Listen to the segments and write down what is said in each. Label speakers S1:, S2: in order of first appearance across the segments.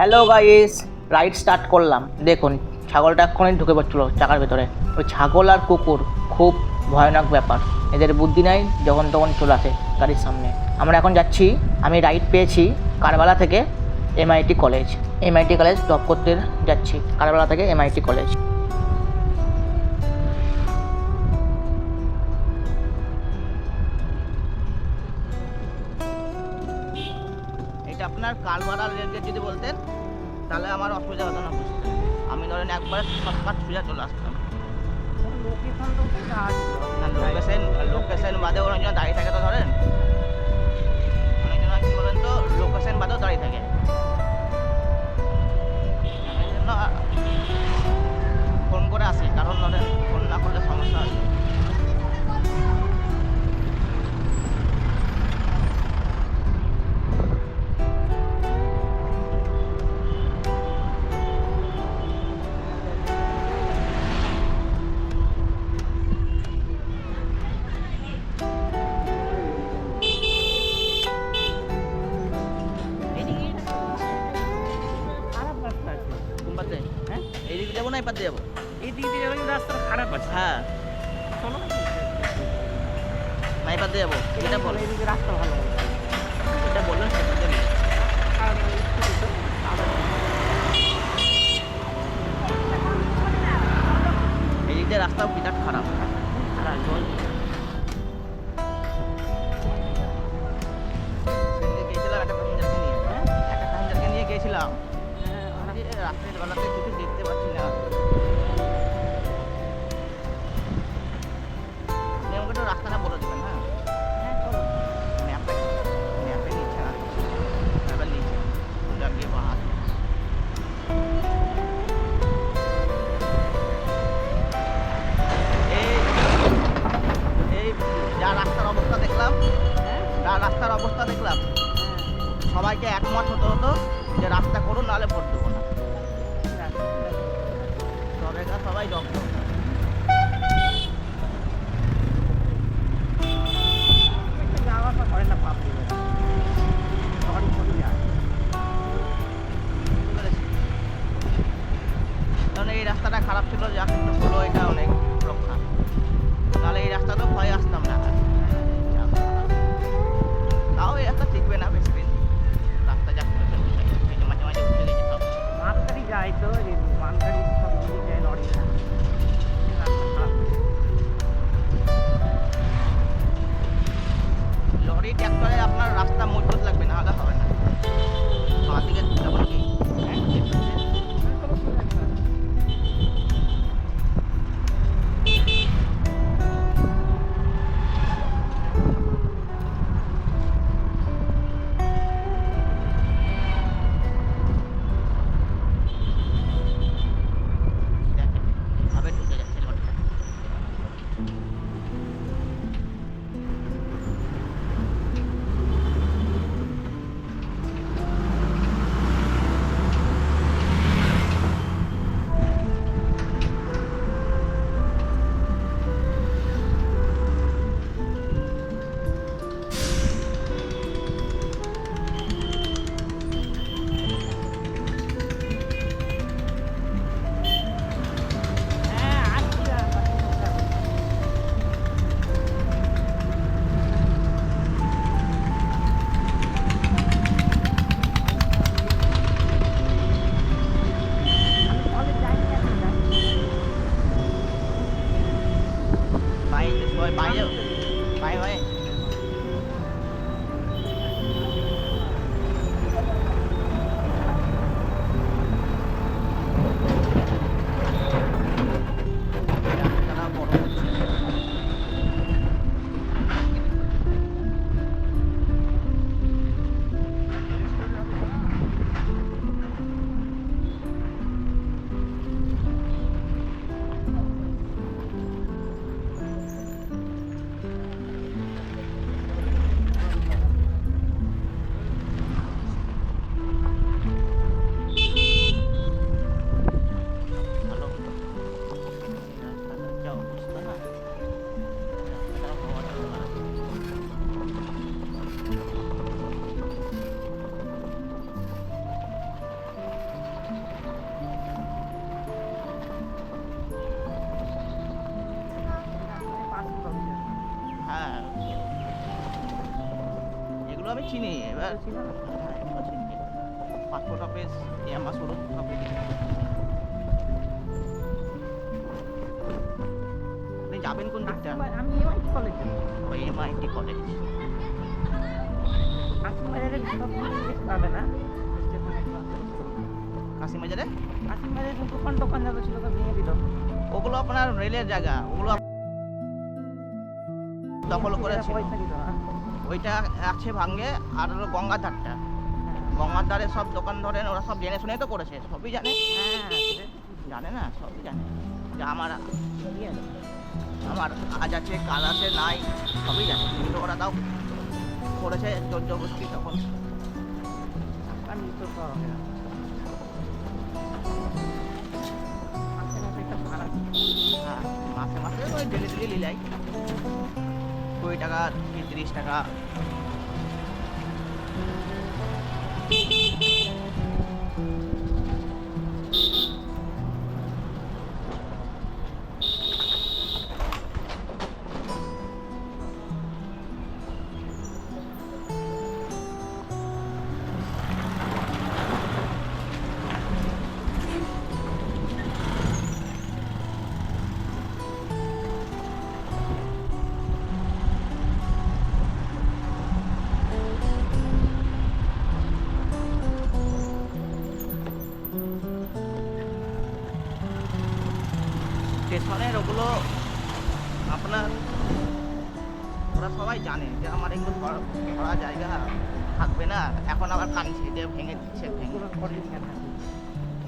S1: Hello guys, ride start করলাম। দেখুন ছাগলটা এক্ষুনি ঢুকে পড়ছিল চাকার ভেতরে। ওই ছাগল আর কুকুর খুব ভয়ানক ব্যাপার, এদের বুদ্ধি নাই, যখন তখন চলে আসে গাড়ির সামনে। আমরা এখন যাচ্ছি, আমি রাইড পেয়েছি কারবালা থেকে MIT college. MIT college drop করতে যাচ্ছি, কারবালা থেকে এমআইটি কলেজ। এটা আপনার কারবালা রেলগেট যদি বলতেন তাহলে আমার অসুবিধা হতো না বুঝতে। আমি ধরেন একবারে শর্টকাট সোজা চলে আসতাম। লোকেশন বাদে অনেকজন দাঁড়িয়ে থাকে, তো ধরেন অনেকজন কি বলেন তো, লোকেশন বাদেও দাঁড়িয়ে থাকে। এই জন্য ফোন করে আসি, কারণ ধরেন ফোন না করলে সমস্যা আছে। হ্যাঁ, এই দিকে যাবো না এই পাতে যাবো?
S2: এই দিক দিয়ে যাবেন, রাস্তা খারাপ আছে।
S1: হ্যাঁ,
S2: চলো
S1: না এই পাতে যাবো, এটা বল।
S2: এইদিকে রাস্তা ভালো আছে।
S1: এটা বললেন সেটা দেবে। এই দিক দিয়ে রাস্তাও বিরাট খারাপ।
S2: আর জল
S1: সেদিকে গিয়েছিলাম একটা প্যাসেঞ্জারকে নিয়ে, একটা প্যাসেঞ্জারকে নিয়ে গিয়েছিলাম। রাত্রের বেলাতে কিছু দেখতে পাচ্ছি না। আপনি আমাকে একটু রাস্তাটা বলে দেবেন। হ্যাঁ, ম্যাপে ম্যাপে নিচ্ছে না, ম্যাপে নিচ্ছে লাগিয়ে বাহার। এই এই যা রাস্তার অবস্থা দেখলাম, সবাইকে একমত হতে হতো যে রাস্তা করুন, নাহলে ভোট দেবো না। সবাই যত্ন
S2: যাওয়াটা করে না, পাপ দিবে সবারই চলে যায়।
S1: কারণ এই রাস্তাটা খারাপ ছিল, যা কিন্তু হলো এটা অনেক রক্ষা, নাহলে এই রাস্তা তো ভয় আসতাম না। তাও এই রাস্তা টিকবে না বেশি দিন, রাস্তা যা করেছে মাঝে মাঝে উঠে গেছে সব।
S2: মালগাড়ি যায় তো, এই মালগাড়ি সব দিকে যায়, লরি না। রাস্তা খারাপ।
S1: লরি ট্র্যাক্টরে আপনার রাস্তা মজবুত লাগবে, না হলে হবে না। বাঁ দিকে যাবো কি?
S3: আমি চিনি এবার
S2: ছিল না?
S3: হ্যাঁ, এগুলো চিনি পাসপোর্ট অফিস ইয়াম্বা শোরুম সব দেখি। আপনি যাবেন কোন দিকটা?
S2: আমি এমআইটি কলেজে
S3: ওই এমআইটি কলেজ।
S2: কাশিমবাজারের সব দেখতে হবে না স্টেশনে
S3: কাশিমবাজারে
S2: কাশিমবাজারের দোকান টোকান যাবে ছিল তো ভেঙে দিল।
S3: ওগুলো আপনার রেলের জায়গা, ওগুলো দখল করেছে।
S2: পয়সা দিল না।
S3: ওইটা আছে ভাঙ্গে, আর হলো গঙ্গার ধারটা, গঙ্গার ধারে সব দোকান ধরেন ওরা সব জেনে শুনেই তো করেছে, সবই জানে।
S2: হ্যাঁ
S3: জানে না, সবই জানে যে আমার
S2: কি আছে?
S3: আমার আজ আছে কাল আছে নাই সবই জানে, কিন্তু ওরা তাও করেছে জোর জবরদস্তি তখন।
S2: টাকা নিতে তো হবে না। মাসে মাসে একটা ভাড়া
S3: হ্যাঁ, মাসে মাসে ওই ডেলি ডেলি লিলাই 20 টাকা কি 30 টাকা। স্টেশনের ওগুলো আপনার ওরা সবাই জানে যে আমার এগুলো ধরা জায়গা থাকবে না, এখন আবার কানছে যে ভেঙে দিচ্ছে, ভেঙে
S2: পুরো করে কেন?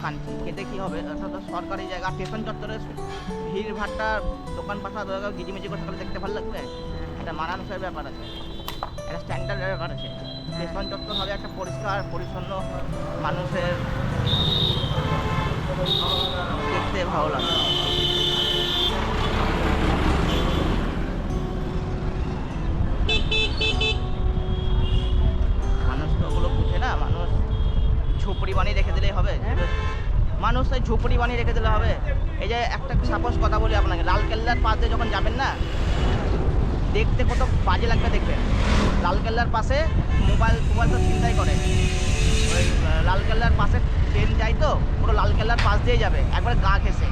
S3: কানছি খেতে কী হবে, এটা তো সরকারি জায়গা। স্টেশন চত্বরে ভিড় ভাট্টা দোকান পাঠা গিজিমিজি করে থাকলে দেখতে ভালো লাগবে, একটা মানানসের ব্যাপার আছে, একটা স্ট্যান্ডার্ডের ব্যাপার আছে। স্টেশন চত্বর হবে একটা পরিষ্কার পরিচ্ছন্ন, মানুষের দেখতে ভালো লাগবে। মানুষ তো ওগুলো বুঝে না, মানুষ ঝুপড়ি বানিয়ে রেখে দিলেই হবে। মানুষ তাই ঝুপড়ি বানিয়ে রেখে দিলে হবে। এই যে একটা সাপোজ কথা বলি আপনাকে, লালকেল্লার পাশ দিয়ে যখন যাবেন না, দেখতে কত বাজে লাগবে দেখবেন। লালকেল্লার পাশে মোবাইল তো ছিনতাই করে, ওই লালকেল্লার পাশে ট্রেন যায় তো পুরো লালকেল্লার পাশ দিয়ে যাবে একবার গা ঘেঁষে,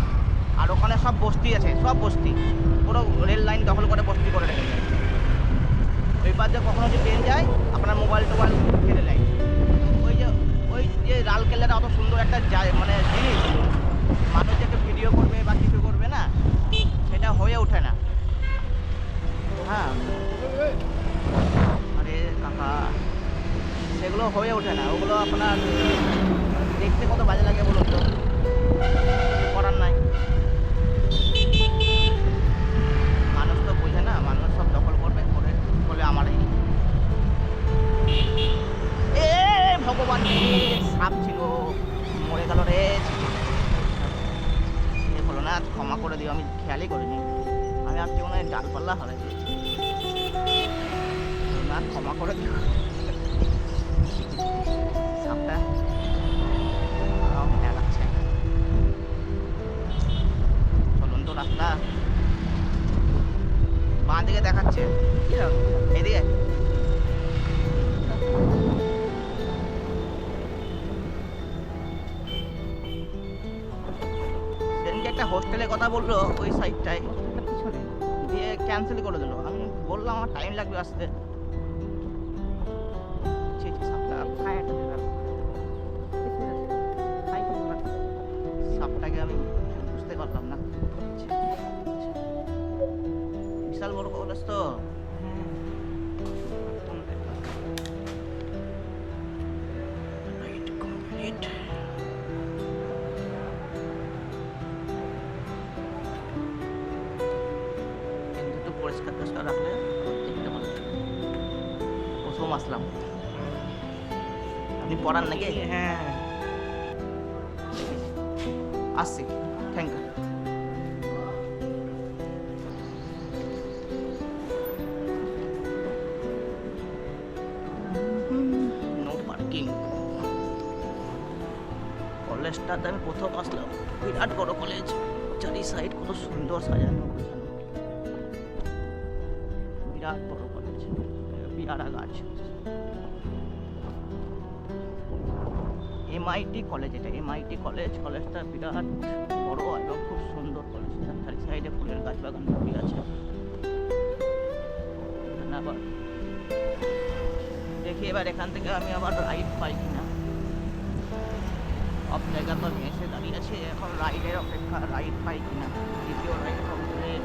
S3: আর ওখানে সব বস্তি আছে, সব বস্তি পুরো রেল লাইন দখল করে বস্তি করে রেখে যায়। ওই পাশ দিয়ে কখনো যদি ট্রেন যায় আপনার মোবাইল টোবাইল কেটে নেয়। ওই যে লালকেল্লাটা অত সুন্দর একটা মানে জিনিস, মানুষ একটা ভিডিও করবে বা কিছু করবে না, সেটা হয়ে ওঠে না। হ্যাঁ আরে কাকা, সেগুলো হয়ে ওঠে না, ওগুলো আপনার দেখতে কত বাজে লাগে বলুন তো, করার নাই। মানুষ তো বোঝে না, মানুষ সব দখল করবে করে বলে আমারই। এ ভগবান রে, সাপ ছিল, মরে গেল রে। এ হলো না, ক্ষমা করে দিও, আমি খেয়ালই করিনি। আমি আর মনে হয় ডালপাল্লা হবে না, ক্ষমা করে দিও। সাপটা ভয় লাগছে। চলুন তো রাস্তা বাঁ দিকে দেখাচ্ছে, এদিকে সেদিনকে একটা হোস্টেলে কথা বললো ওই সাইডটায়,
S2: পিছনে
S3: দিয়ে ক্যান্সেল করে দিল। আমি বললাম আমার টাইম লাগবে আসতে।
S2: ছায়াটা দিলাম।
S3: সাপটাকে আমি বুঝতে পারলাম না, বিশাল বড় কলেজ তো। একটু পরিষ্কার টরিষ্কার রাখলে দেখতে ভালো লাগে। প্রথম আসলাম, আপনি পড়ান নাকি?
S2: হ্যাঁ
S3: আসছি, থ্যাংক ইউ। No parking. কলেজটাতে আমি প্রথম আসলাম, বিরাট বড় কলেজ, চারি সাইড কত সুন্দর সাজানো গোছানো, বিরাট বড় কলেজ। পেয়ারা গাছ। MIT কলেজ, এটা MIT কলেজ। কলেজটা বিরাট বড় এবং খুব সুন্দর কলেজ। চারি সাইডে ফুলের গাছ বাগান ভর্তি আছে। এখানে আবার দেখি এবার এখান থেকে আমি আবার রাইড পাই কিনা। সব জায়গা তো আমি এসে দাঁড়িয়ে আছি, এখন রাইডের অপেক্ষা, রাইড পাই কিনা। দ্বিতীয় রাইড কমপ্লিট।